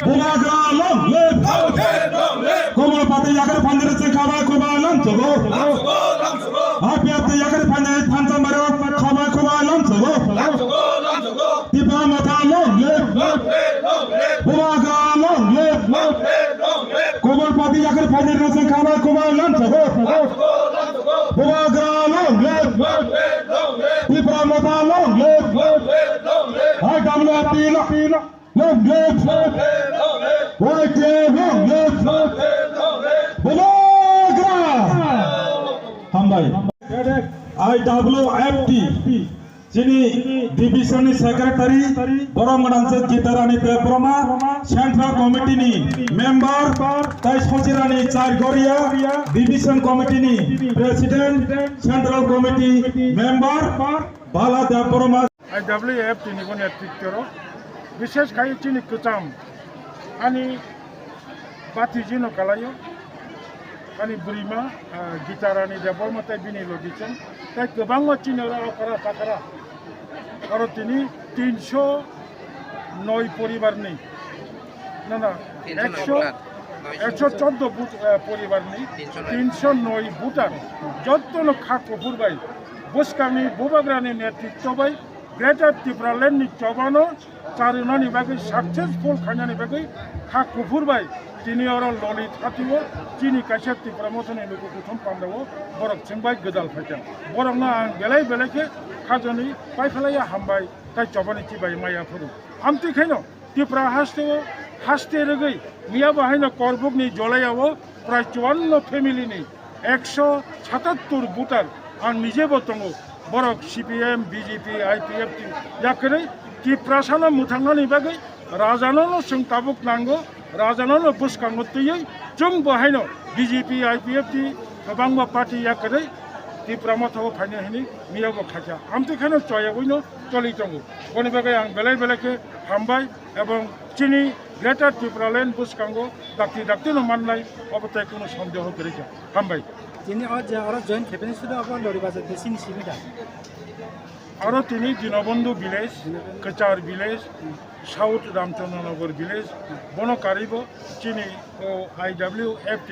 Bumaga long live. Kumul pati yakar pandere se khaba kuba lam sogo. Apiat yakar pandere panta maro khaba kuba lam sogo. Tipa mata long live. Bumaga long live. Kumul pati yakar pandere se khaba kuba lam sogo. Bumaga long live. Tipa mata long live. Hai kamla pila. Long live. White long live. Bumaga. Hambai. IWFT যিনি division secretary Boramganj Gitarani পেপ্রমা central কমিটিনি member তাই সচিরানী চারগড়িয়া division কমিটিনি president central committee member Bala Debbarma IWFT ni ko netriktor বিশেষ খাই চিনি কুচাম ani bati jino kalayo ani burima gitarani deborma tai bini logicen tai gobang chino kara takara karo tini 309 পরিবার নেই না 114 পরিবার নেই 309 ভোটার যতন খাকো ফুরবাই বসকানি বোবাগ্রানি নেতৃত্ব বাই গ্রেটার ত্রিপুরাল্যান্ড ni চবানো চারুনানি বাকি সাকসেসফুল খানানি বাকি খাকো ফুরবাই তিনি আর ললিত হাতিও চিনি কাইসা ত্রিপুরা মতনে লোক প্রথম পান্ডাও বরক চেংবাই গদাল ফাইটা বরক না আं বেলাই বেলাইকে খাজনি পাইফালাইয়া হামবাই তাই চবানি চিবাই মাইয়া ফুরু আমতি খাইনো ত্রিপুরা হাসতে রেগৈ মিয়া বাহাইনো করবুকনি জলাইয়াও প্রায় 54 ফ্যামিলিনি 177 ভোটার आं निजेबो दङ बरक CPM BJP IPFT याकरे ত্রিপুরাসানো मुथांनानि बागै राजानोनो जों ताबुक नांगौ राजानोनो बुसखांगो तैयै जों बाहायनो BJP IPFT गोबांबा पार्टी याकरे ত্রিপুরা मथाव फाइनो हिनि मियाबो खाजा आमतिखानो चयावैनो चलि दङ बनि बागै आं बेलाय बेलायके हामबाय एबं चिनि ग्रेटार ত্রিপুরাল্যান্ড बुसखांगो दाक्तिनो माननाय अबताय कोनो सन्देह गैया हामबाय তিনি আর জয়েন্ট ক্যাবিনেট শুধু আপনার লড়িবাজে বেশি সুবিধা আরও তিনি দীনবন্ধু ভিলেজ কচার ভিলেজ সাউথ রামচন্দ্রনগর ভিলেজ বনকারিব চিনি ও IWFT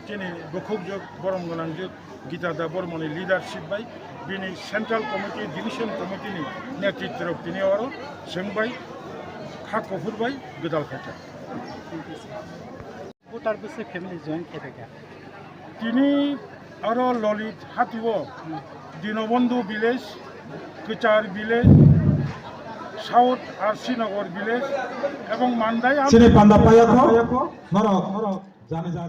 চিনি বখুকযোগ বরমগনাংযোগ গীতাদা বর্মনি লিডারশিপ বাই বিনি সেন্ট্রাল কমিটি ডিভিশন কমিটিनि নেতৃত্ব তিনি আরও जोंबाय खाखुरबाय गोदाल खायटा ভোটার বেশি ফ্যামিলি জয়েন্ট খেপেকা তিনি আরও ললিত হাতিও দীনবন্ধু ভিলেজ কচার ভিলেজ সাউথ আরসিনগর ভিলেজ এবং মান্দাই চিনি পান্ডা পায়াকো নর জানে যা